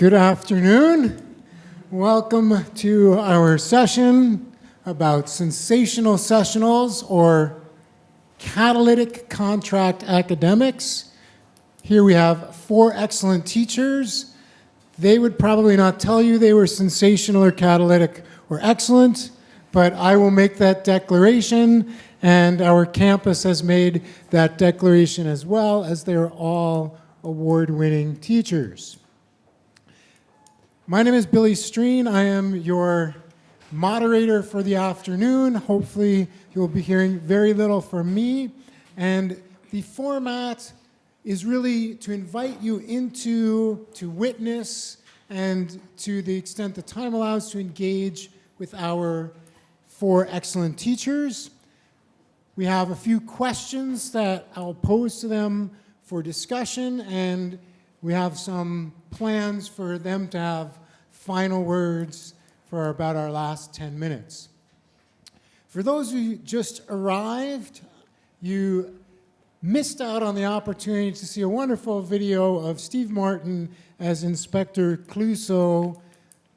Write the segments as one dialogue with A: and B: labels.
A: Good afternoon. Welcome to our session about sensational sessionals or catalytic contract academics. Here we have 4 excellent teachers. They would probably not tell you they were sensational or catalytic or excellent, but I will make that declaration, and our campus has made that declaration as well, as they're all award-winning teachers. My name is Billy Streen. I am your moderator for the afternoon. Hopefully you'll be hearing very little from me. And the format is really to invite you to witness, and to the extent the time allows, to engage with our 4 excellent teachers. We have a few questions that I'll pose to them for discussion, and we have some plans for them to have final words for about our last 10 minutes. For those who just arrived, you missed out on the opportunity to see a wonderful video of Steve Martin as Inspector Clouseau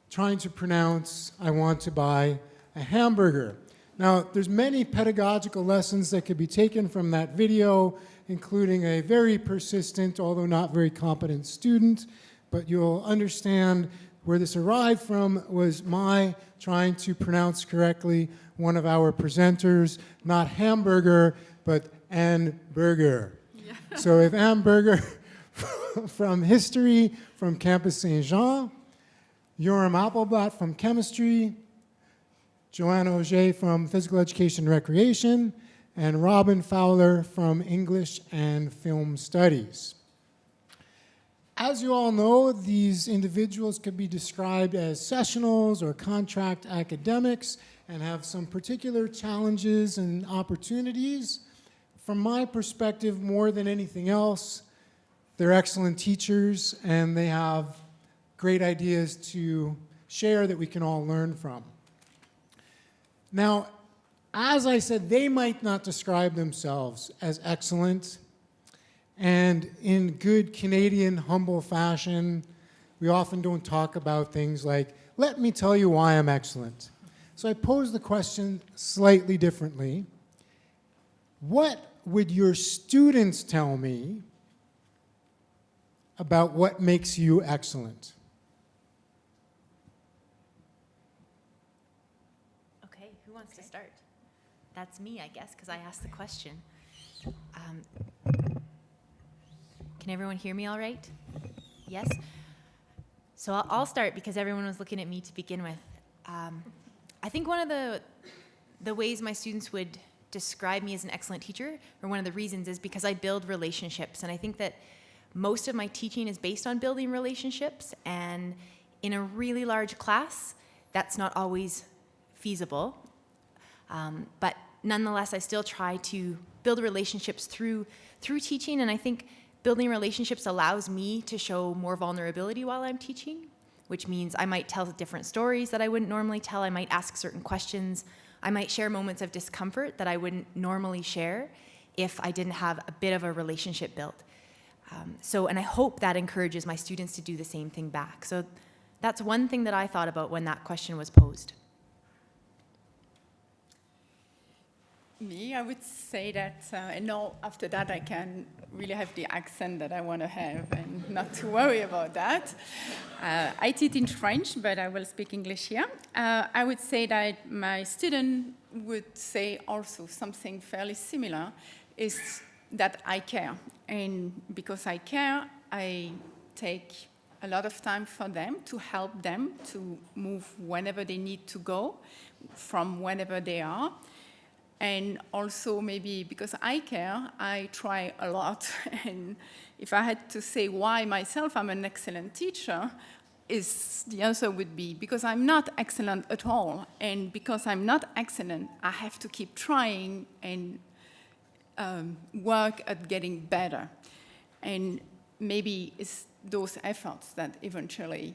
A: trying to pronounce, "I want to buy a hamburger." Now, there's many pedagogical lessons that could be taken from that video, including a very persistent, although not very competent student, but you'll understand where this arrived from was my trying to pronounce correctly one of our presenters, not hamburger, but Anne Boerger. Yeah. So if Anne Boerger from history from Campus Saint-Jean, Yoram Apelblat from chemistry, Joanna Auger from physical education and recreation, and Robyn Fowler from English and film studies. As you all know, these individuals could be described as sessionals or contract academics and have some particular challenges and opportunities. From my perspective, more than anything else, they're excellent teachers and they have great ideas to share that we can all learn from. Now, as I said, they might not describe themselves as excellent. And in good Canadian humble fashion, we often don't talk about things like, "Let me tell you why I'm excellent." So I pose the question slightly differently. What would your students tell me about what makes you excellent?
B: Okay, who wants to start? That's me, I guess, because I asked the question. Can everyone hear me all right? Yes? So I'll start because everyone was looking at me to begin with. I think one of the ways my students would describe me as an excellent teacher, or one of the reasons, is because I build relationships. And I think that most of my teaching is based on building relationships. And in a really large class, that's not always feasible. But nonetheless, I still try to build relationships through teaching. And I think building relationships allows me to show more vulnerability while I'm teaching, which means I might tell different stories that I wouldn't normally tell. I might ask certain questions. I might share moments of discomfort that I wouldn't normally share if I didn't have a bit of a relationship built. And I hope that encourages my students to do the same thing back. So that's one thing that I thought about when that question was posed.
C: Me, I would say that, and now after that I can really have the accent that I want to have and not to worry about that. I teach in French, but I will speak English here. I would say that my student would say also something fairly similar, is that I care. And because I care, I take a lot of time for them to help them to move whenever they need to go, from whenever they are. And also maybe because I care, I try a lot. And if I had to say why myself I'm an excellent teacher, the answer would be because I'm not excellent at all. And because I'm not excellent, I have to keep trying and work at getting better. And maybe it's those efforts that eventually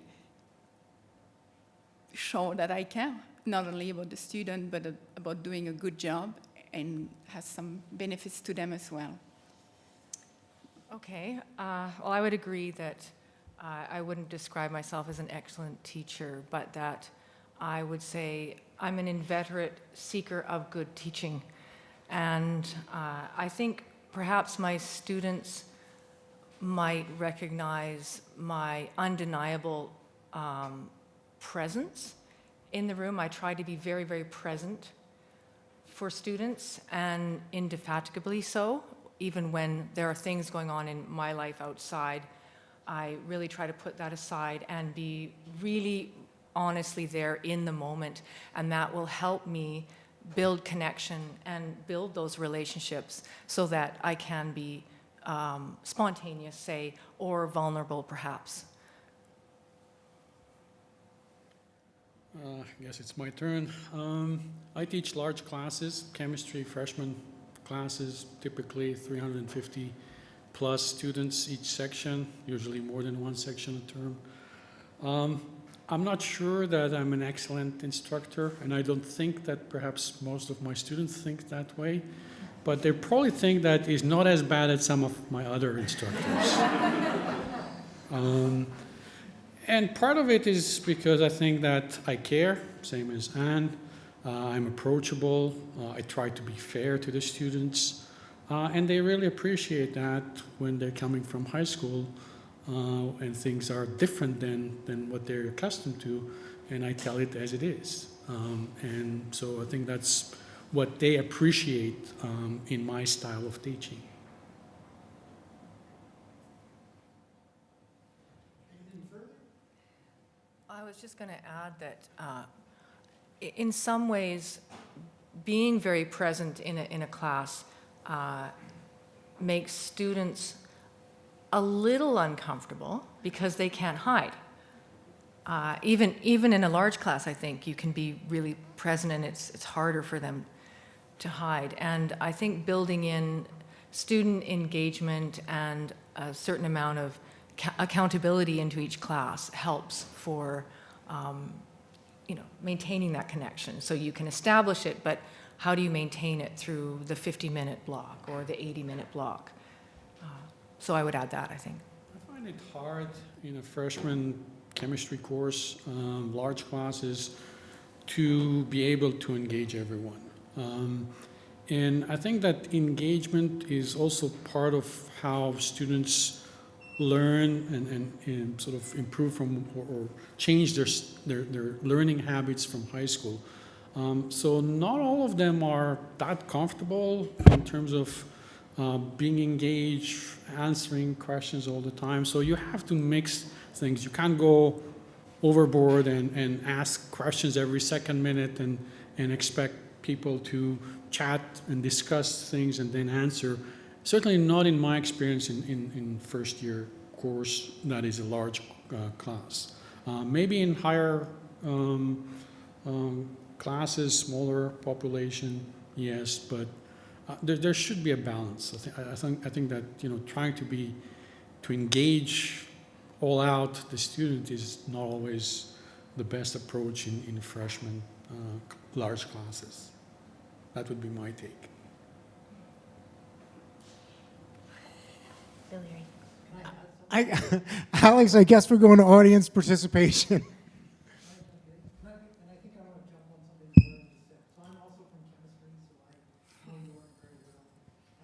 C: show that I care. Not only about the student, but about doing a good job, and has some benefits to them as well.
D: Okay, well, I would agree that I wouldn't describe myself as an excellent teacher, but that I would say I'm an inveterate seeker of good teaching. And I think perhaps my students might recognize my undeniable presence in the room. I try to be very, very present for students, and indefatigably so. Even when there are things going on in my life outside, I really try to put that aside and be really honestly there in the moment, and that will help me build connection and build those relationships so that I can be spontaneous, say, or vulnerable perhaps.
E: I guess it's my turn. I teach large classes, chemistry, freshman classes, typically 350 plus students each section, usually more than one section a term. I'm not sure that I'm an excellent instructor, and I don't think that perhaps most of my students think that way, but they probably think that it's not as bad as some of my other instructors. And part of it is because I think that I care, same as Anne. I'm approachable. I try to be fair to the students. And they really appreciate that when they're coming from high school and things are different than what they're accustomed to. And I tell it as it is. And so I think that's what they appreciate in my style of teaching.
D: I was just going to add that in some ways, being very present in a class makes students a little uncomfortable because they can't hide. Even in a large class, I think you can be really present, and it's harder for them to hide. And I think building in student engagement and a certain amount of accountability into each class helps for maintaining that connection. So you can establish it, but how do you maintain it through the 50-minute block or the 80-minute block? So I would add that, I think.
E: I find it hard in a freshman chemistry course, large classes, to be able to engage everyone. And I think that engagement is also part of how students learn and sort of improve from or change their learning habits from high school. So not all of them are that comfortable in terms of being engaged, answering questions all the time. So you have to mix things. You can't go overboard and ask questions every second minute and expect people to chat and discuss things and then answer. Certainly not in my experience in first year course that is a large class. Maybe in higher classes, smaller population, yes, but there should be a balance. I think that trying to engage all out the student is not always the best approach in freshman large classes. That would be my take.
B: Billy,
A: Alex, I guess we're going to audience participation.
F: And I think I want to jump on something that Yoram just said. So I'm also from chemistry, so I know Yoram very well.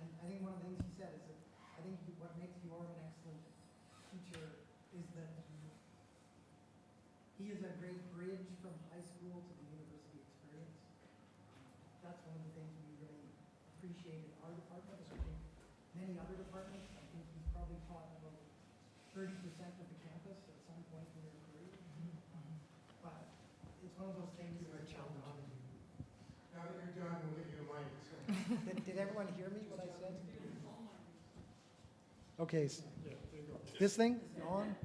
F: And I think one of the things he said is that I think what makes Yoram an excellent teacher is that he is a great bridge from high school to the university experience. That's one of the things we really appreciate in our department. I think many other departments, I think he's probably taught about 30% of the campus at some point in their career. But it's one of those things that are challenging.
A: Now that you're done, we'll give you a mic.
F: Did everyone hear me, what I said? Okay, this thing is on?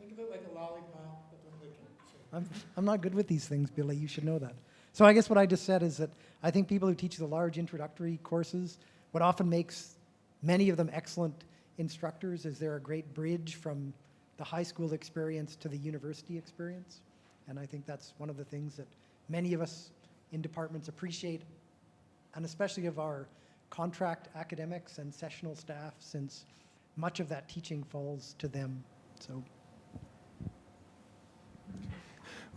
A: Think of it like a lollipop, but don't lick it.
F: I'm not good with these things, Billy, you should know that. So I guess what I just said is that I think people who teach the large introductory courses, what often makes many of them excellent instructors is they're a great bridge from the high school experience to the university experience. And I think that's one of the things that many of us in departments appreciate, and especially of our contract academics and sessional staff, since much of that teaching falls to them. So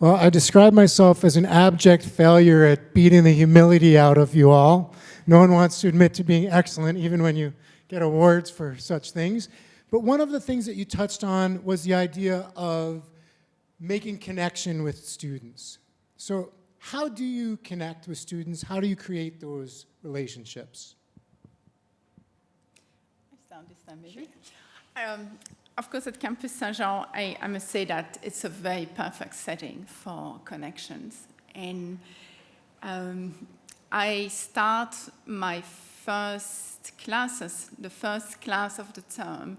A: Well, I describe myself as an abject failure at beating the humility out of you all. No one wants to admit to being excellent, even when you get awards for such things. But one of the things that you touched on was the idea of making connection with students. So how do you connect with students? How do you create those relationships?
C: I start this time, maybe. Of course, at Campus Saint-Jean, I must say that it's a very perfect setting for connections. And I start my first classes, the first class of the term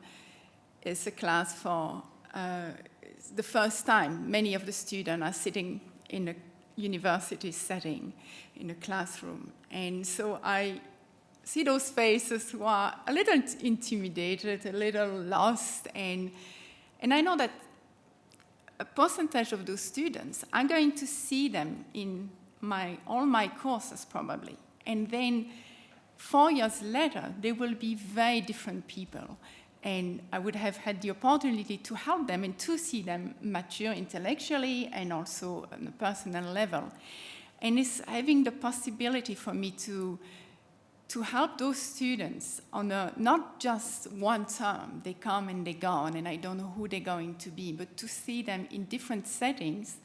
C: is a class for the first time many of the students are sitting in a university setting, in a classroom. And so I see those faces who are a little intimidated, a little lost, and I know that a percentage of those students are going to see them in all my courses probably. And then 4 years later, they will be very different people. And I would have had the opportunity to help them and to see them mature intellectually and also on a personal level. And it's having the possibility for me to help those students on not just one term, they come and they go, and I don't know who they're going to be, but to see them in different settings,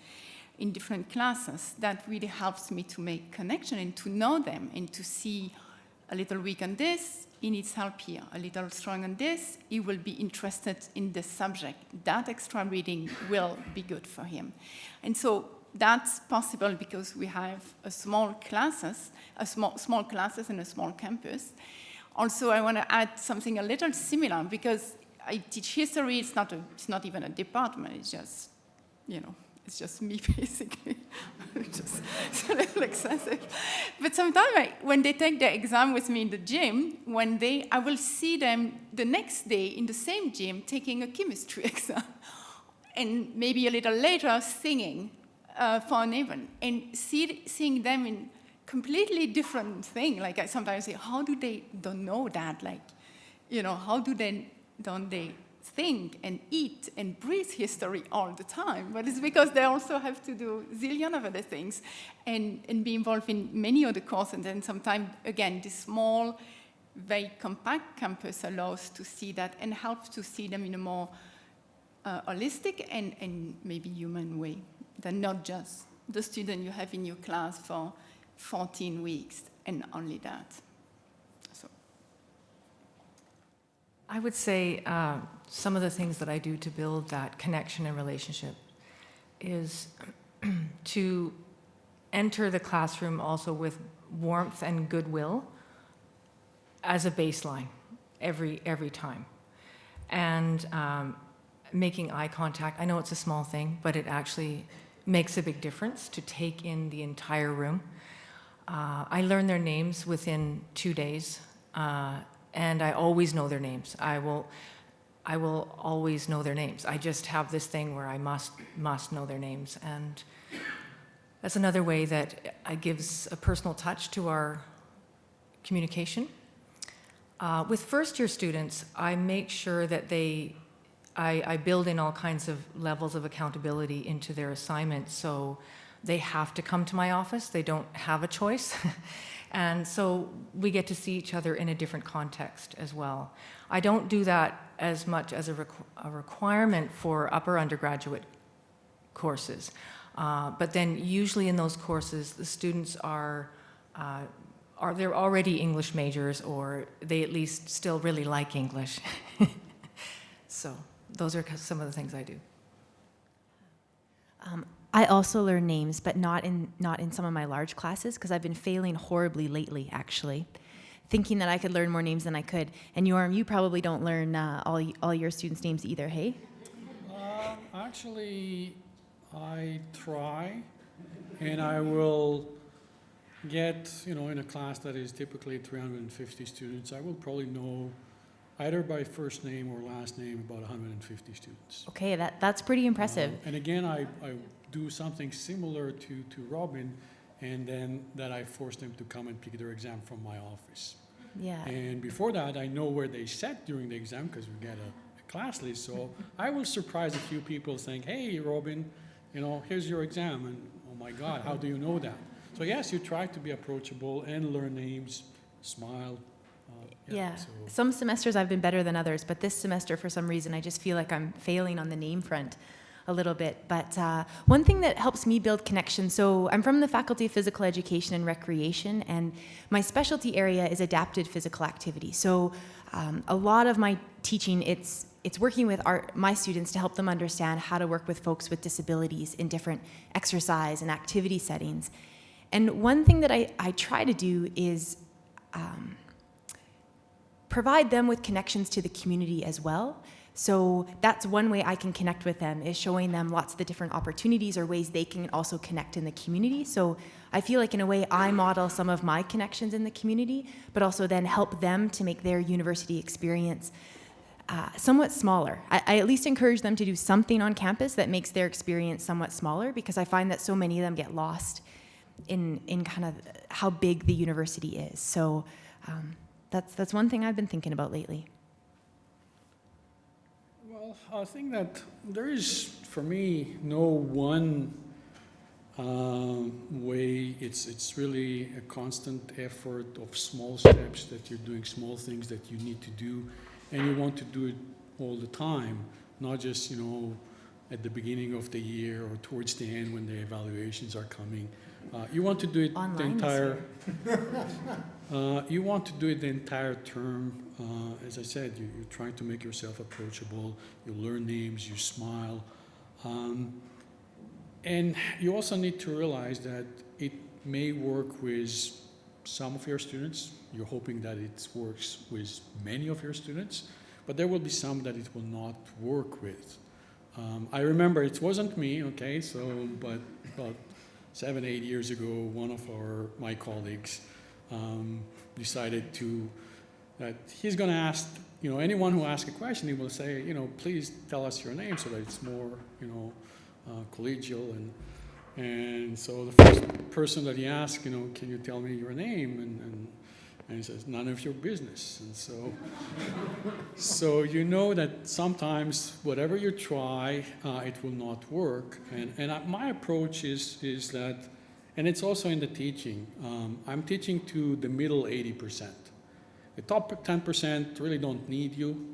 C: in different classes, that really helps me to make connection and to know them and to see a little weak on this, he needs help here, a little strong on this, he will be interested in this subject. That extra reading will be good for him. And so that's possible because we have small classes in a small campus. Also, I want to add something a little similar because I teach history. It's not even a department. It's just, it's just me basically. It's a little excessive. But sometimes when they take their exam with me in the gym, I will see them the next day in the same gym taking a chemistry exam, and maybe a little later singing for an event, and seeing them in completely different thing. Like I sometimes say, how do they don't know that? Like, how don't they think and eat and breathe history all the time? But it's because they also have to do zillion of other things and be involved in many other courses. And then sometimes, again, this small, very compact campus allows to see that and helps to see them in a more holistic and maybe human way than not just the student you have in your class for 14 weeks and only that. So
D: I would say some of the things that I do to build that connection and relationship is to enter the classroom also with warmth and goodwill as a baseline every time. And making eye contact. I know it's a small thing, but it actually makes a big difference to take in the entire room. I learn their names within 2 days, and I always know their names. I will always know their names. I just have this thing where I must know their names, and that's another way that it gives a personal touch to our communication. With first-year students, I make sure that I build in all kinds of levels of accountability into their assignments, so they have to come to my office. They don't have a choice. And so we get to see each other in a different context as well. I don't do that as much as a requirement for upper undergraduate courses. But then usually in those courses, the students they're already English majors, or they at least still really like English. So those are some of the things I do.
B: I also learn names, but not in some of my large classes, because I've been failing horribly lately, actually, thinking that I could learn more names than I could. And Yoram, you probably don't learn all your students' names either, hey?
E: Actually, I try, and I will get, in a class that is typically 350 students, I will probably know either by first name or last name about 150 students.
B: Okay, that's pretty impressive.
E: And again, I do something similar to Robyn, and then that I force them to come and pick their exam from my office.
B: Yeah.
E: And before that, I know where they sat during the exam because we get a class list. So I will surprise a few people saying, hey, Robyn, here's your exam, and oh my God, how do you know that? So yes, you try to be approachable and learn names, smile.
B: Yeah.
E: So
B: Some semesters I've been better than others, but this semester, for some reason, I just feel like I'm failing on the name front a little bit. But one thing that helps me build connections, so I'm from the Faculty of Physical Education and Recreation, and my specialty area is adapted physical activity. So a lot of my teaching, it's working with my students to help them understand how to work with folks with disabilities in different exercise and activity settings. And one thing that I try to do is provide them with connections to the community as well. So that's one way I can connect with them, is showing them lots of the different opportunities or ways they can also connect in the community. So I feel like in a way I model some of my connections in the community, but also then help them to make their university experience somewhat smaller. I at least encourage them to do something on campus that makes their experience somewhat smaller, because I find that so many of them get lost in kind of how big the university is. So that's one thing I've been thinking about lately.
E: Well, I think that there is, for me, no one way. It's really a constant effort of small steps that you're doing, small things that you need to do, and you want to do it all the time, not just, at the beginning of the year or towards the end when the evaluations are coming. You want to do it
B: Online
E: the entire. You want to do it the entire term. As I said, you're trying to make yourself approachable. You learn names. You smile, and you also need to realize that it may work with some of your students. You're hoping that it works with many of your students, but there will be some that it will not work with. I remember it wasn't me, okay, but about 7-8 years ago, one of my colleagues decided that he's going to ask, anyone who asks a question, he will say, please tell us your name so that it's more, collegial. And so the first person that he asked, can you tell me your name? And he says, none of your business. And so that sometimes whatever you try, it will not work. And my approach is that, and it's also in the teaching, I'm teaching to the middle 80%. The top 10% really don't need you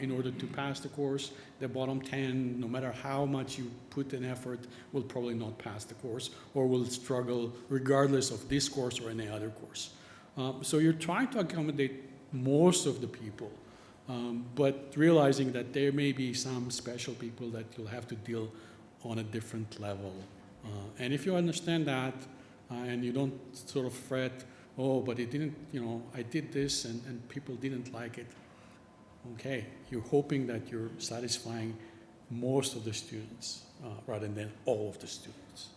E: in order to pass the course. The bottom 10, no matter how much you put in effort, will probably not pass the course or will struggle regardless of this course or any other course. So you're trying to accommodate most of the people, but realizing that there may be some special people that you'll have to deal on a different level. And if you understand that, and you don't sort of fret, oh, but it didn't, I did this and people didn't like it. Okay, you're hoping that you're satisfying most of the students rather than all of the students.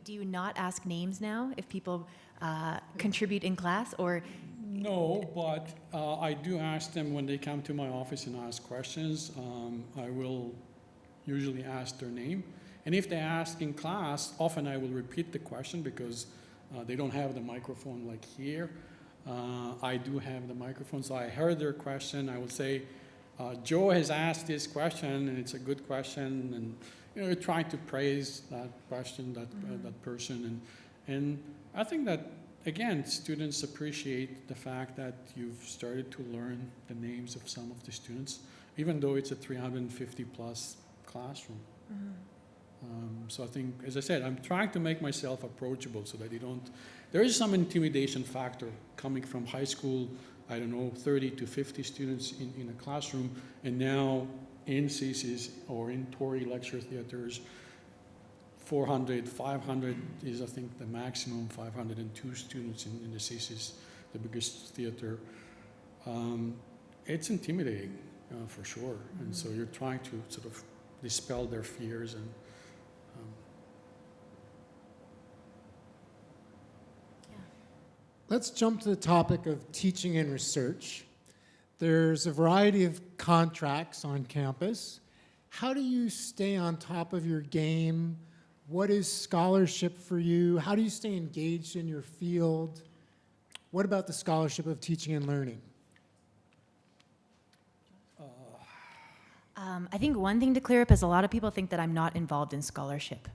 B: Do you not ask names now if people contribute in class, or?
E: No, but I do ask them when they come to my office and ask questions. I will usually ask their name. And if they ask in class, often I will repeat the question because they don't have the microphone like here. I do have the microphone, so I heard their question. I will say, Joe has asked this question, and it's a good question, and you're trying to praise that question, that person, and I think that, again, students appreciate the fact that you've started to learn the names of some of the students, even though it's a 350-plus classroom. So I think, as I said, I'm trying to make myself approachable so that there is some intimidation factor coming from high school, 30 to 50 students in a classroom, and now in CCs or in Torrey lecture theaters, 400, 500 is, I think, the maximum, 502 students in the CCs, the biggest theater. It's intimidating, for sure. And so you're trying to sort of dispel their fears and
A: Let's jump to the topic of teaching and research. There's a variety of contracts on campus. How do you stay on top of your game? What is scholarship for you? How do you stay engaged in your field? What about the scholarship of teaching and learning?
B: I think one thing to clear up is a lot of people think that I'm not involved in scholarship.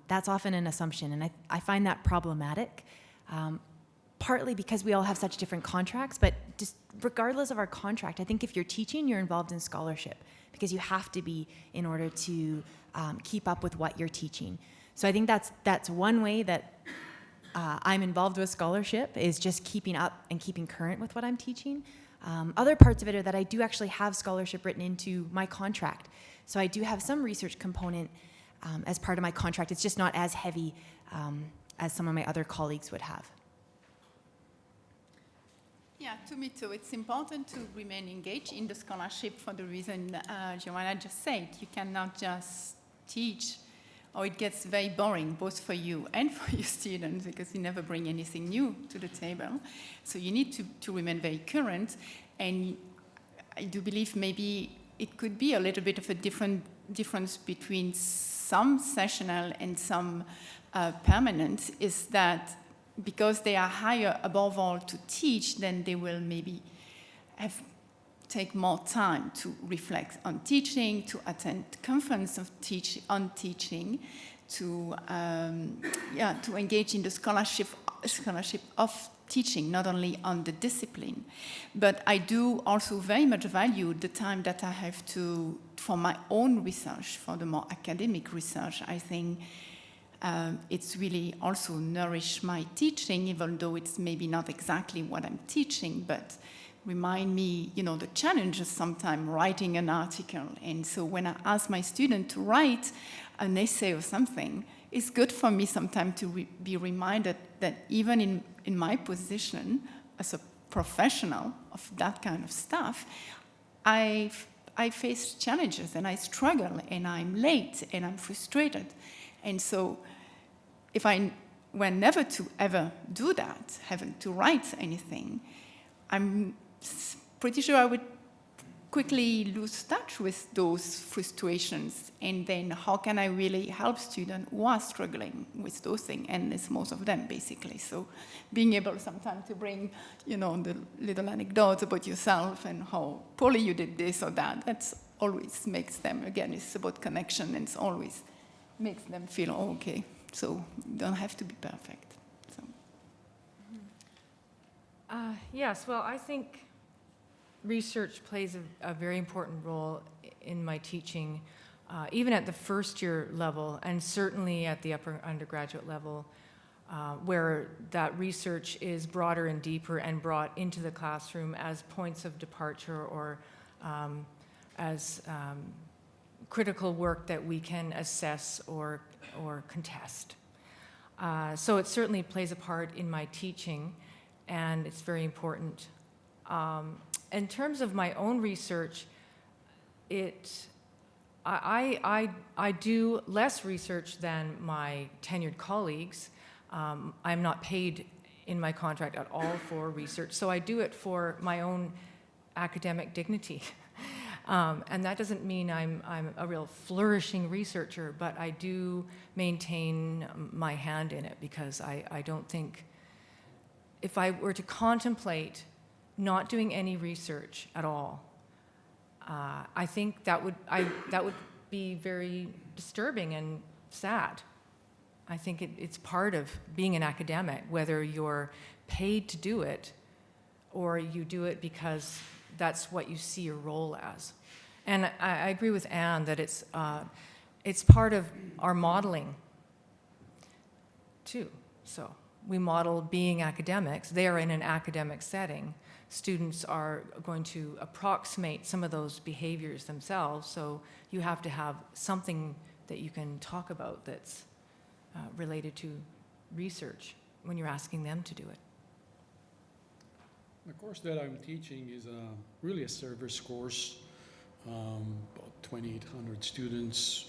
B: That's often an assumption, and I find that problematic, partly because we all have such different contracts, but just regardless of our contract, I think if you're teaching, you're involved in scholarship, because you have to be in order to keep up with what you're teaching. So I think that's one way that I'm involved with scholarship, is just keeping up and keeping current with what I'm teaching. Other parts of it are that I do actually have scholarship written into my contract. So I do have some research component as part of my contract. It's just not as heavy as some of my other colleagues would have.
C: Yeah, to me too. It's important to remain engaged in the scholarship for the reason Joanna just said. You cannot just teach, or it gets very boring, both for you and for your students, because you never bring anything new to the table. So you need to remain very current, and I do believe maybe it could be a little bit of a difference between some sessional and some permanent, is that because they are hired above all to teach, then they will maybe take more time to reflect on teaching, to attend conference on teaching, to engage in the scholarship of teaching, not only on the discipline. But I do also very much value the time that I have for my own research, for the more academic research. I think it's really also nourish my teaching, even though it's maybe not exactly what I'm teaching, but remind me, the challenges sometimes writing an article. And so when I ask my student to write an essay or something, it's good for me sometimes to be reminded that even in my position as a professional of that kind of stuff, I face challenges and I struggle and I'm late and I'm frustrated. And so if I were never to ever do that, having to write anything, I'm pretty sure I would quickly lose touch with those frustrations. And then how can I really help students who are struggling with those things? And it's most of them, basically. So being able sometimes to bring, the little anecdotes about yourself and how poorly you did this or that always makes them, again, it's about connection, and it's always makes them feel okay. So you don't have to be perfect. So.
D: Yes, well, I think research plays a very important role in my teaching, even at the first year level, and certainly at the upper undergraduate level, where that research is broader and deeper and brought into the classroom as points of departure, or as critical work that we can assess or contest. So it certainly plays a part in my teaching, and it's very important. In terms of my own research, I do less research than my tenured colleagues. I'm not paid in my contract at all for research, so I do it for my own academic dignity. And that doesn't mean I'm a real flourishing researcher, but I do maintain my hand in it, because I don't think, if I were to contemplate not doing any research at all, I think that would be very disturbing and sad. I think it's part of being an academic, whether you're paid to do it or you do it because that's what you see your role as. And I agree with Anne that it's part of our modeling too. So we model being academics. They are in an academic setting. Students are going to approximate some of those behaviors themselves, so you have to have something that you can talk about that's related to research when you're asking them to do it.
E: The course that I'm teaching is really a service course, about 2,800 students.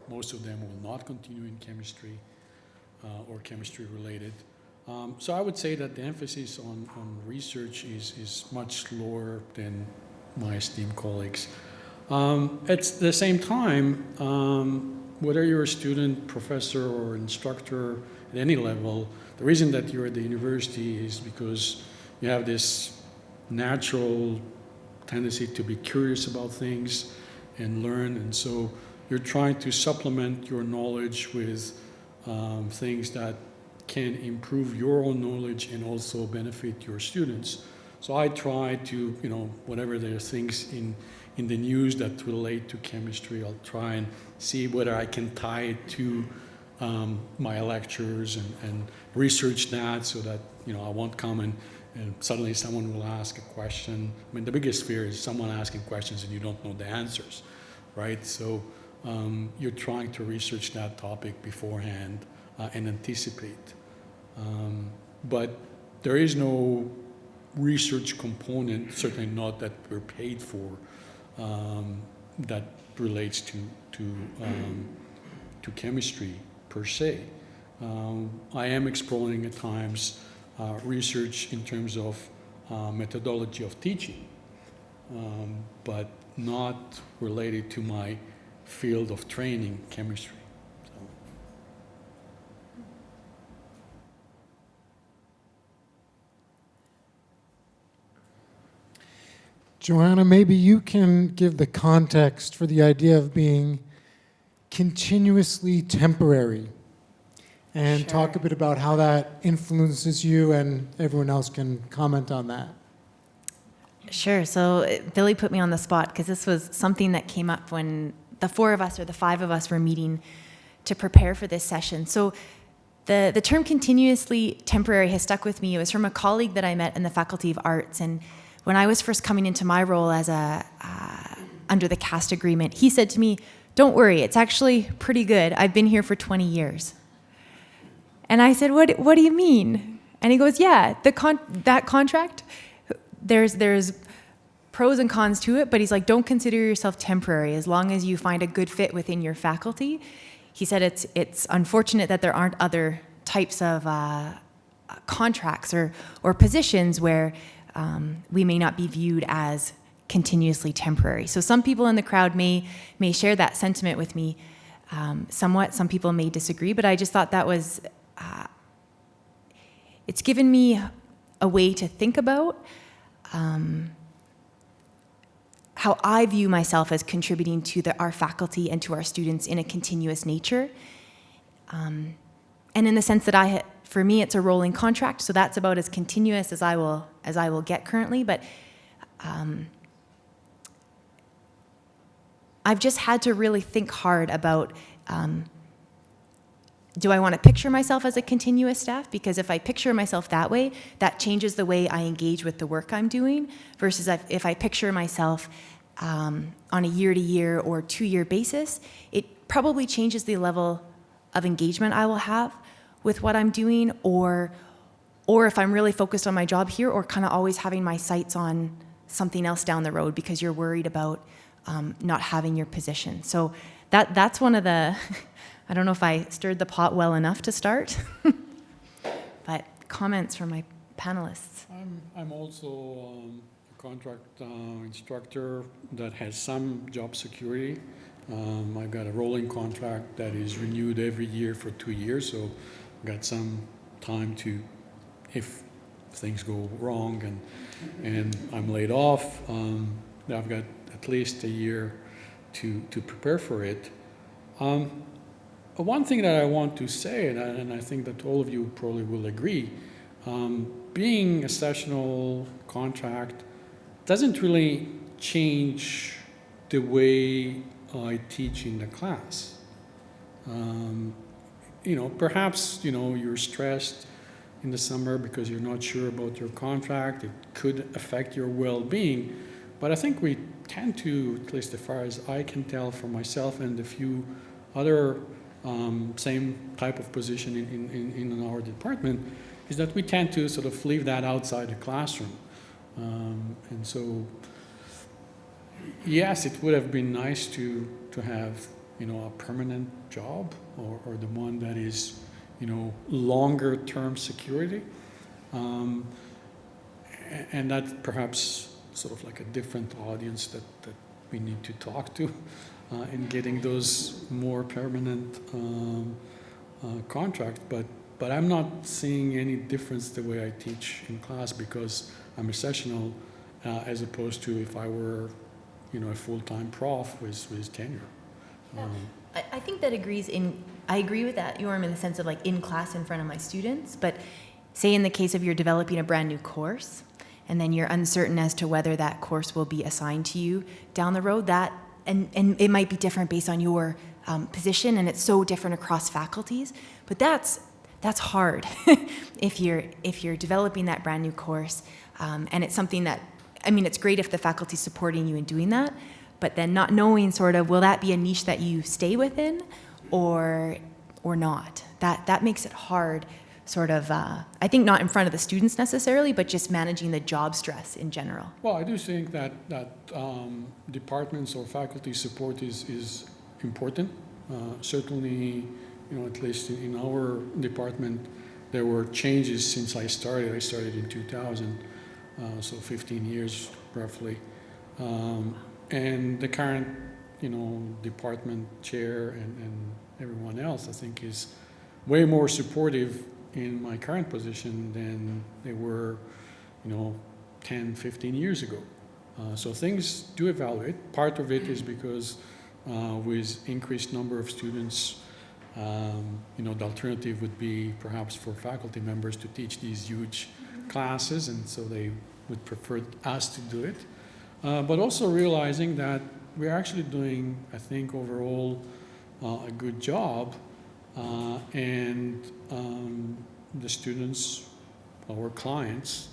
E: Most of them will not continue in chemistry or chemistry related. So I would say that the emphasis on research is much lower than my esteemed colleagues. At the same time, whether you're a student, professor, or instructor at any level, the reason that you're at the university is because you have this natural tendency to be curious about things. and learn. And so you're trying to supplement your knowledge with things that can improve your own knowledge and also benefit your students. So I try to, whenever there are things in the news that relate to chemistry, I'll try and see whether I can tie it to my lectures and research that so that, I won't come and suddenly someone will ask a question. I mean, the biggest fear is someone asking questions and you don't know the answers, right? So you're trying to research that topic beforehand and anticipate. But there is no research component, certainly not that we're paid for, that relates to chemistry per se. I am exploring at times research in terms of methodology of teaching, but not related to my field of training, chemistry.
A: Joanna, maybe you can give the context for the idea of being continuously temporary and talk a bit about how that influences you, and everyone else can comment on that.
B: Sure. So Billy put me on the spot because this was something that came up when the four of us or the five of us were meeting to prepare for this session. So the term continuously temporary has stuck with me. It was from a colleague that I met in the Faculty of Arts, and when I was first coming into my role as under the CAST agreement, he said to me, "Don't worry, it's actually pretty good. I've been here for 20 years." And I said, what do you mean? And he goes, "Yeah, that contract, there's pros and cons to it, but he's like, don't consider yourself temporary as long as you find a good fit within your faculty." He said it's unfortunate that there aren't other types of contracts or positions where we may not be viewed as continuously temporary. So some people in the crowd may share that sentiment with me somewhat. Some people may disagree, but I just thought that was, it's given me a way to think about how I view myself as contributing to our faculty and to our students in a continuous nature. And in the sense that for me, it's a rolling contract, so that's about as continuous as I will get currently. But I've just had to really think hard about, do I want to picture myself as a continuous staff? Because if I picture myself that way, that changes the way I engage with the work I'm doing, versus if I picture myself on a year-to-year or two-year basis, it probably changes the level of engagement I will have with what I'm doing, or if I'm really focused on my job here, or kind of always having my sights on something else down the road because you're worried about not having your position. So that's one of the, I don't know if I stirred the pot well enough to start, but comments from my panelists.
E: I'm also a contract instructor that has some job security. I've got a rolling contract that is renewed every year for 2 years, so I've got some time to, if things go wrong and I'm laid off, I've got at least a year to prepare for it. One thing that I want to say, and I think that all of you probably will agree, being a sessional contract doesn't really change the way I teach in the class. Perhaps, you're stressed in the summer because you're not sure about your contract. It could affect your well-being. But I think we tend to, at least as far as I can tell for myself and a few other same type of position in our department, is that we tend to sort of leave that outside the classroom. And so, yes, it would have been nice to have, a permanent job or the one that is, longer term security. And that's perhaps sort of like a different audience that we need to talk to in getting those more permanent contracts. But I'm not seeing any difference the way I teach in class because I'm a sessional as opposed to if I were a full-time prof with tenure.
B: I think that I agree with that, Yoram, in the sense of like in class in front of my students, but say in the case of you're developing a brand new course, and then you're uncertain as to whether that course will be assigned to you down the road, and it might be different based on your position, and it's so different across faculties, but that's hard if you're developing that brand new course, and it's something that, I mean, it's great if the faculty's supporting you in doing that, but then not knowing sort of, will that be a niche that you stay within or not? That makes it hard, sort of, I think not in front of the students necessarily, but just managing the job stress in general.
E: Well, I do think that departments or faculty support is important. Certainly, at least in our department, there were changes since I started. I started in 2000, so 15 years roughly. And the current, department chair and everyone else, I think, is way more supportive in my current position than they were, 10, 15 years ago. So things do evaluate. Part of it is because with increased number of students, the alternative would be perhaps for faculty members to teach these huge classes, and so they would prefer us to do it. But also realizing that we're actually doing, I think, overall a good job, and the students, our clients,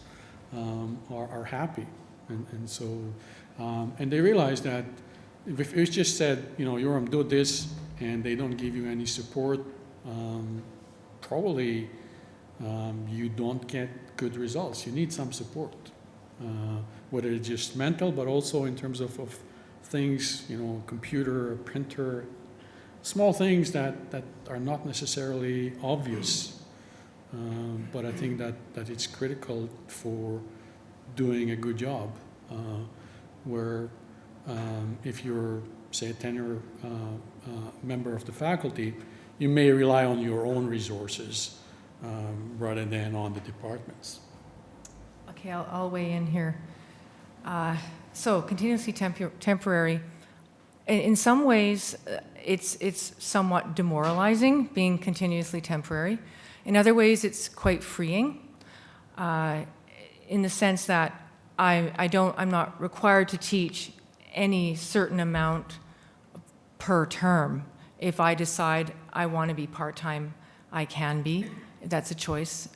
E: are happy. And so, and they realize that if it's just said, Yoram, do this, and they don't give you any support, probably you don't get good results. You need some support, whether it's just mental, but also in terms of things, computer, printer, small things that are not necessarily obvious. But I think that it's critical for doing a good job, where if you're, say, a tenure member of the faculty, you may rely on your own resources rather than on the departments.
D: Okay, I'll weigh in here. So continuously temporary. In some ways, it's somewhat demoralizing being continuously temporary. In other ways, it's quite freeing, in the sense that I'm not required to teach any certain amount per term. If I decide I want to be part-time, I can be. That's a choice.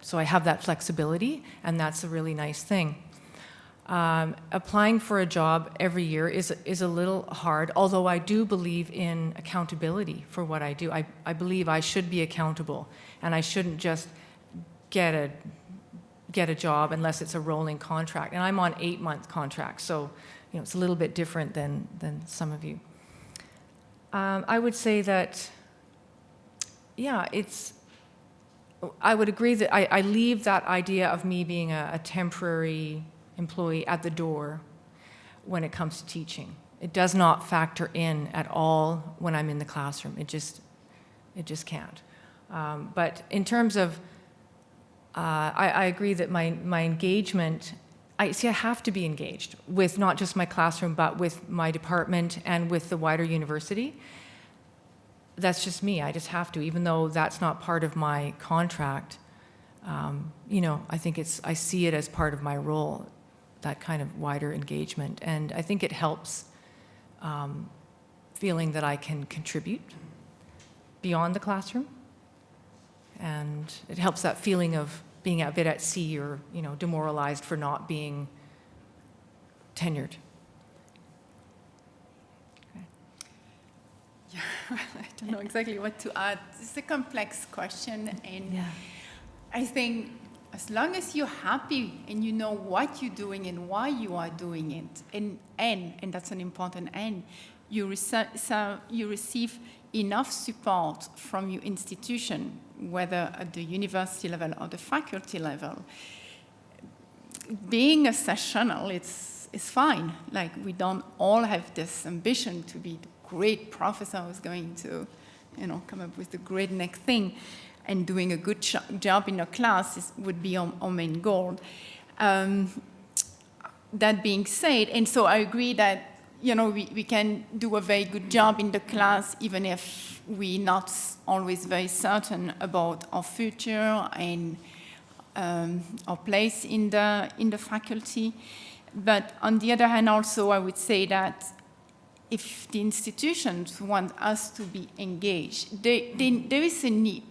D: So I have that flexibility, and that's a really nice thing. Applying for a job every year is a little hard, although I do believe in accountability for what I do. I believe I should be accountable, and I shouldn't just get a job unless it's a rolling contract. And I'm on 8-month contracts, so it's a little bit different than some of you. I would say that, yeah, I would agree that I leave that idea of me being a temporary employee at the door when it comes to teaching. It does not factor in at all when I'm in the classroom. It just can't. But in terms of, I agree that my engagement, I have to be engaged with not just my classroom, but with my department and with the wider university. That's just me. I just have to, even though that's not part of my contract. I think I see it as part of my role, that kind of wider engagement. And I think it helps feeling that I can contribute beyond the classroom. And it helps that feeling of being a bit at sea or, demoralized for not being tenured. Okay.
C: Yeah, I don't know exactly what to add. It's a complex question, and
B: Yeah.
C: I think as long as you're happy and you know what you're doing and why you are doing it, and that's an important and, you receive enough support from your institution, whether at the university level or the faculty level. Being a sessional, it's fine. Like, we don't all have this ambition to be the great professor who's going to, come up with the great next thing. And doing a good job in a class would be our main goal. That being said, and so I agree that we can do a very good job in the class, even if we're not always very certain about our future and our place in the faculty. But on the other hand, also, I would say that if the institutions want us to be engaged, there is a need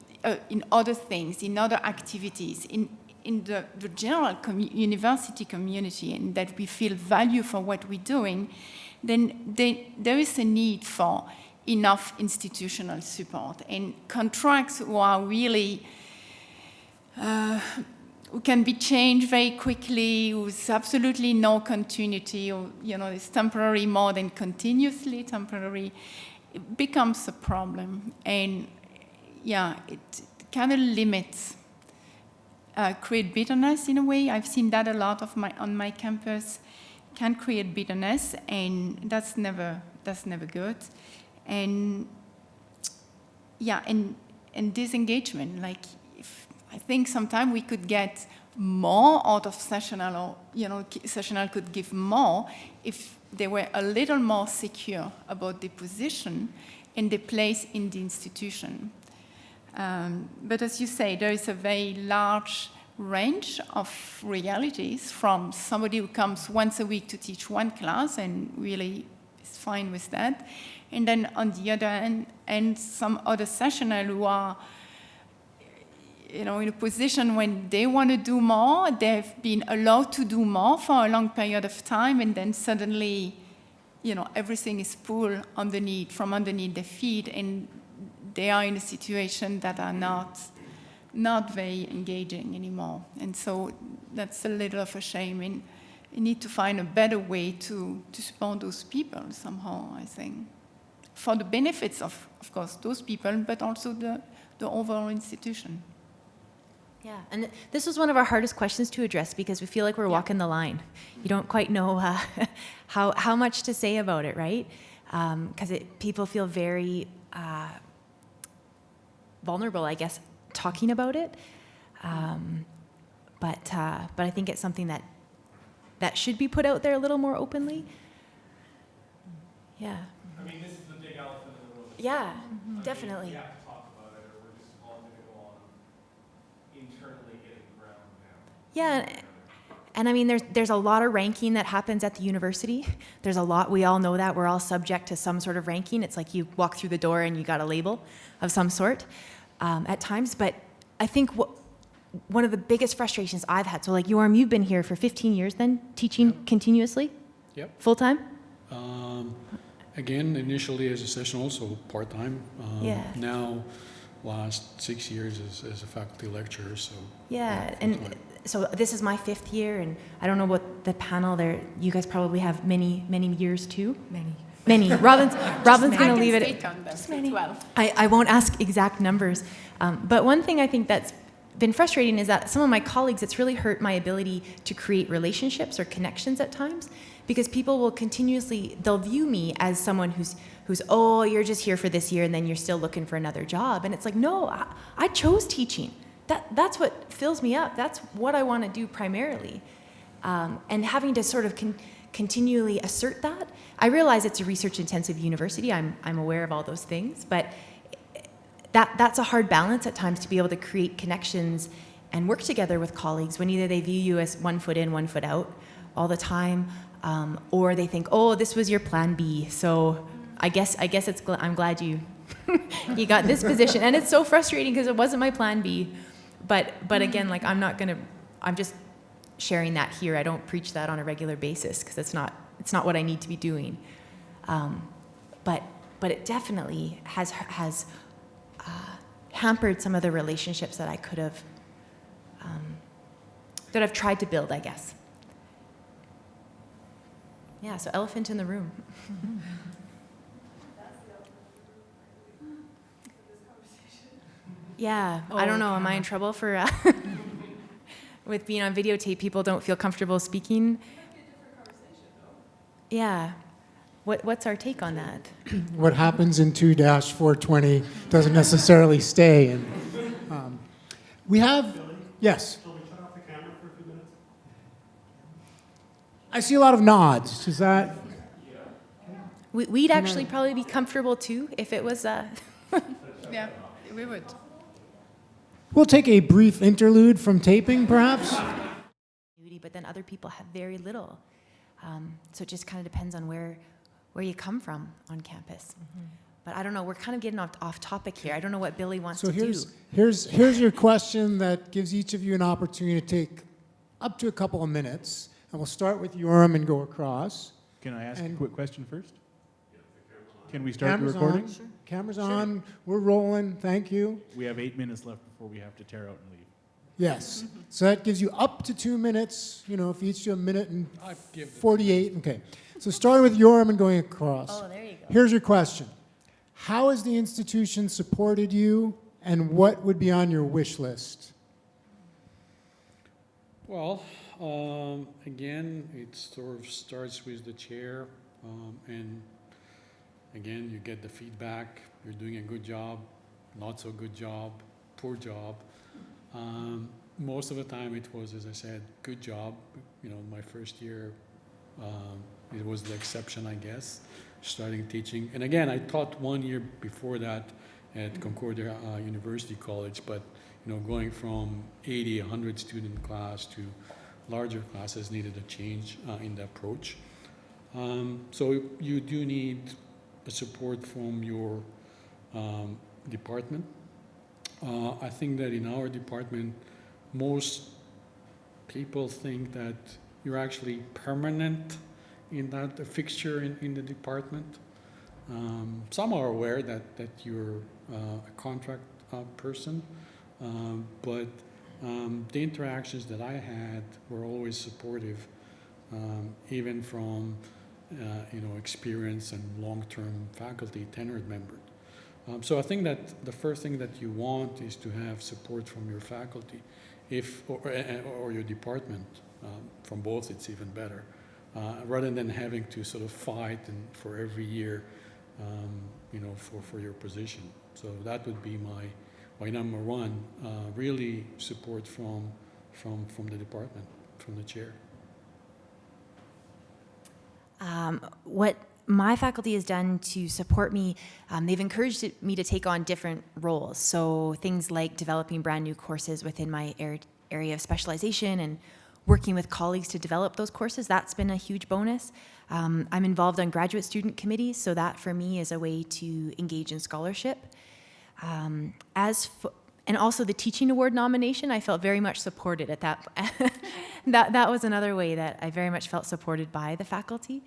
C: in other things, in other activities, in the general university community, and that we feel value for what we're doing, then there is a need for enough institutional support. And contracts who are really, who can be changed very quickly, who's absolutely no continuity, or is temporary more than continuously temporary, it becomes a problem. And yeah, it kind of limits, create bitterness in a way. I've seen that a lot on my campus. Can create bitterness, and that's never good. And yeah, and disengagement. Like, I think sometimes we could get more out of Sessional, or Sessional could give more if they were a little more secure about their position and their place in the institution. But as you say, there is a very large range of realities, from somebody who comes once a week to teach one class and really is fine with that, and then on the other hand, and some other Sessional who are in a position when they want to do more, they've been allowed to do more for a long period of time, and then suddenly, everything is pulled from underneath their feet, and they are in a situation that are not very engaging anymore. And so that's a little of a shame, and you need to find a better way to support those people somehow, I think, for the benefits of course, those people, but also the overall institution.
B: Yeah, and this was one of our hardest questions to address, because we feel like we're walking the line. You don't quite know how much to say about it, right? Because people feel very vulnerable, I guess, talking about it. But I think it's something that should be put out there a little more openly. Yeah.
G: I mean, this is the big elephant in the room.
B: Yeah, definitely.
G: We have to talk about it, or we're just all going to go on internally getting ground down.
B: Yeah, and I mean, there's a lot of ranking that happens at the university. There's a lot, we all know that. We're all subject to some sort of ranking. It's like you walk through the door and you got a label of some sort at times. But I think one of the biggest frustrations I've had, so like Yoram, you've been here for 15 years then, teaching continuously?
E: Yep.
B: Full-time?
E: Again, initially as a session, also part-time.
B: Yeah.
E: Now, last 6 years as a faculty lecturer, so.
B: Yeah, and so this is my 5th year, and I don't know what the panel there, you guys probably have many years too? Many. Robyn's going to leave it at
C: Just many. 12.
B: I won't ask exact numbers, but one thing I think that's been frustrating is that some of my colleagues, it's really hurt my ability to create relationships or connections at times, because people will continuously, they'll view me as someone who's oh, you're just here for this year and then you're still looking for another job. And it's like, no, I chose teaching. That's what fills me up. That's what I want to do primarily. And having to sort of continually assert that, I realize it's a research-intensive university. I'm aware of all those things, but that's a hard balance at times, to be able to create connections and work together with colleagues when either they view you as 1 foot in, 1 foot out all the time, or they think, oh, this was your plan B. So I guess I'm glad you you got this position, and it's so frustrating because it wasn't my plan B. But again, like I'm just sharing that here. I don't preach that on a regular basis because it's not what I need to be doing. But it definitely has hampered some of the relationships that I could have, that I've tried to build, I guess. Yeah, so elephant in the room. Yeah, I don't know. Am I in trouble for with being on videotape? People don't feel comfortable speaking. Yeah. What's our take on that?
A: What happens in 2-420 doesn't necessarily stay. And we have, yes.
G: Shall we shut off the camera for a few minutes?
A: I see a lot of nods. Is that?
B: We'd actually probably be comfortable too if it was.
C: Yeah, we would.
A: We'll take a brief interlude from taping, perhaps.
B: But then other people have very little. So it just kind of depends on where you come from on campus. But I don't know, we're kind of getting off topic here. I don't know what Billy wants
A: So
B: to do.
A: here's your question that gives each of you an opportunity to take up to a couple of minutes. And we'll start with Yoram and go across.
G: Can I ask a
A: And-
G: quick question first? Can we start the
A: Cameras
G: recording?
A: on. Cameras on. We're rolling. Thank you.
G: We have 8 minutes left before we have to tear out and leave.
A: Yes. So that gives you up to 2 minutes. You know, if you each do a minute and
E: I give
A: 48. Okay. So starting with Yoram and going across.
B: Oh, there you go.
A: Here's your question. How has the institution supported you, and what would be on your wish list?
E: Well, again, it sort of starts with the chair, and again, you get the feedback. You're doing a good job, not so good job, poor job. Most of the time, it was, as I said, good job. You know, my first year, it was the exception, I guess, starting teaching. And again, I taught 1 year before that at Concordia University College, but you know, going from 80, 100 student class to larger classes needed a change in the approach. So you do need a support from your department. I think that in our department, most people think that you're actually permanent in that fixture in the department. Some are aware that you're a contract person, but the interactions that I had were always supportive, even from experience and long-term faculty, tenured members. So I think that the first thing that you want is to have support from your faculty, or your department. From both, it's even better, rather than having to sort of fight for every year, for your position. So that would be my number one. Really support from the department, from the chair.
B: What my faculty has done to support me, they've encouraged me to take on different roles. So things like developing brand new courses within my area of specialization and working with colleagues to develop those courses. That's been a huge bonus. I'm involved on graduate student committees, so that for me is a way to engage in scholarship. And also the teaching award nomination, I felt very much supported at that. that was another way that I very much felt supported by the faculty.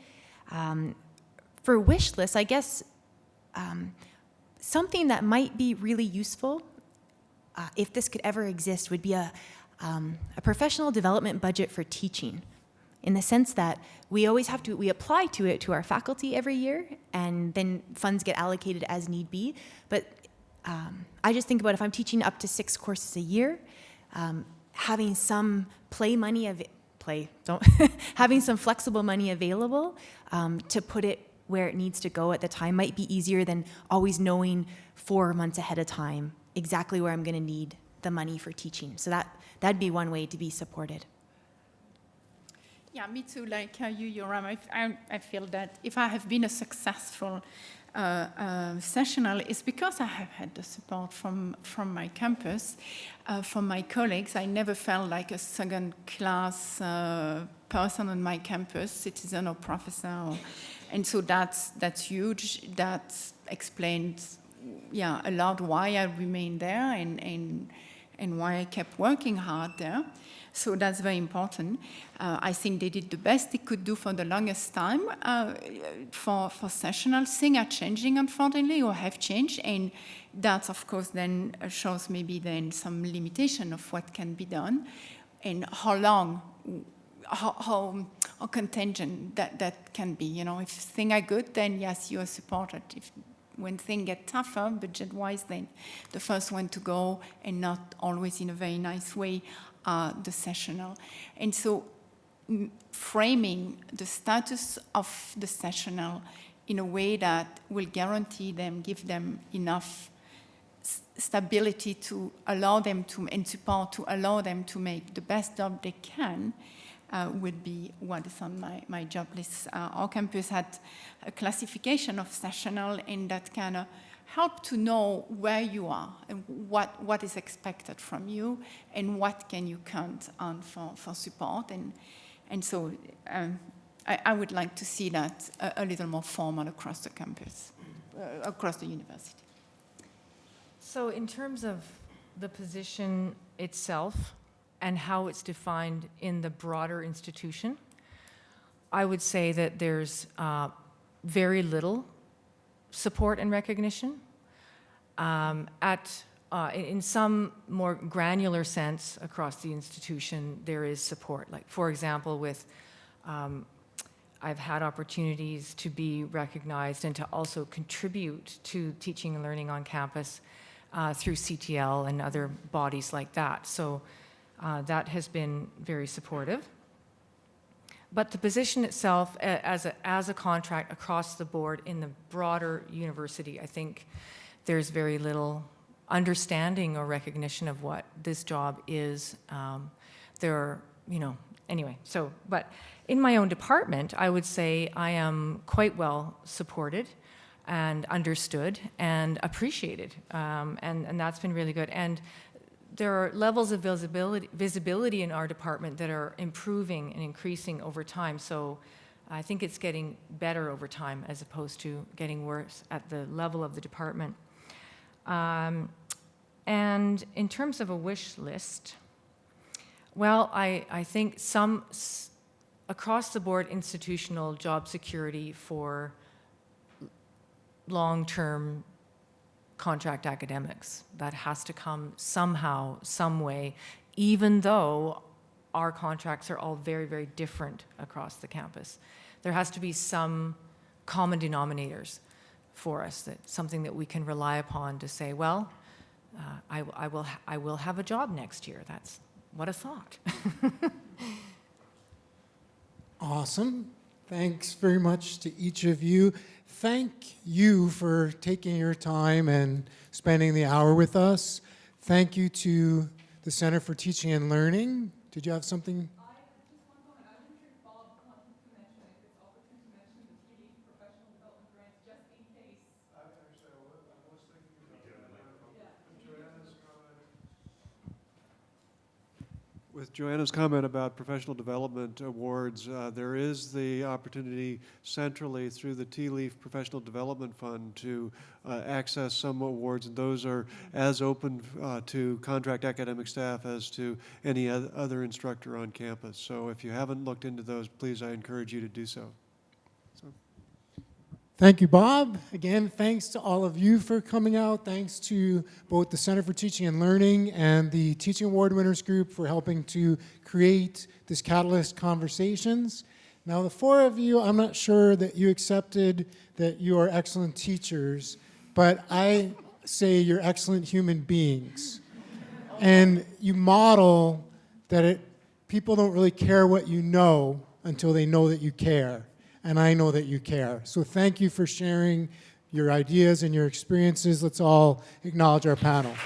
B: For wish lists, I guess something that might be really useful, if this could ever exist, would be a professional development budget for teaching, in the sense that we always we apply to it to our faculty every year, and then funds get allocated as need be. But I just think about if I'm teaching up to 6 courses a year, having some having some flexible money available to put it where it needs to go at the time might be easier than always knowing 4 months ahead of time exactly where I'm going to need the money for teaching. So that'd be one way to be supported.
C: Yeah, me too. Like you, Yoram, I feel that if I have been a successful sessional, it's because I have had the support from my campus, from my colleagues. I never felt like a second-class person on my campus, citizen or professor, and so that's huge. That explains, a lot why I remained there and why I kept working hard there. So that's very important. I think they did the best they could do for the longest time for sessional. Things are changing, unfortunately, or have changed, and that, of course, then shows maybe then some limitation of what can be done and how long, how contingent that can be. You know, if things are good, then yes, you are supported. When things get tougher, budget-wise, then the first one to go, and not always in a very nice way, the sessional. And so framing the status of the sessional in a way that will guarantee them, give them enough stability to allow them to, and support to allow them to make the best job they can, would be what is on my job list. Our campus had a classification of sessional, and that kind of help to know where you are and what is expected from you and what can you count on for support. And so I would like to see that a little more formal across the campus, across the university.
D: So in terms of the position itself and how it's defined in the broader institution, I would say that there's very little support and recognition. In some more granular sense across the institution, there is support. Like, for example, with I've had opportunities to be recognized and to also contribute to teaching and learning on campus through CTL and other bodies like that. So that has been very supportive. But the position itself as a contract across the board in the broader university, I think there's very little understanding or recognition of what this job is. Anyway, but in my own department, I would say I am quite well supported and understood and appreciated, and that's been really good. And there are levels of visibility in our department that are improving and increasing over time. So I think it's getting better over time as opposed to getting worse at the level of the department. And in terms of a wish list, well, I think some across the board institutional job security for long-term contract academics. That has to come somehow, some way, even though our contracts are all very, very different across the campus. There has to be some common denominators for us, something that we can rely upon to say, well, I will have a job next year. That's what a thought.
A: Awesome. Thanks very much to each of you. Thank you for taking your time and spending the hour with us. Thank you to the Center for Teaching and Learning. Did you have something?
H: I just one comment. I wonder if Bob wanted to mention if it's opportune to mention the TD professional development grants just in case.
G: I was thinking about with Joanna's comment about professional development awards, there is the opportunity centrally through the T-Leaf Professional Development Fund to access some awards, and those are as open to contract academic staff as to any other instructor on campus. So if you haven't looked into those, please, I encourage you to do so.
A: Thank you, Bob. Again, thanks to all of you for coming out. Thanks to both the Center for Teaching and Learning and the Teaching Award Winners Group for helping to create this Catalyst Conversations. Now, the four of you, I'm not sure that you accepted that you are excellent teachers, but I say you're excellent human beings. And you model that people don't really care what you know until they know that you care. And I know that you care. So thank you for sharing your ideas and your experiences. Let's all acknowledge our panel.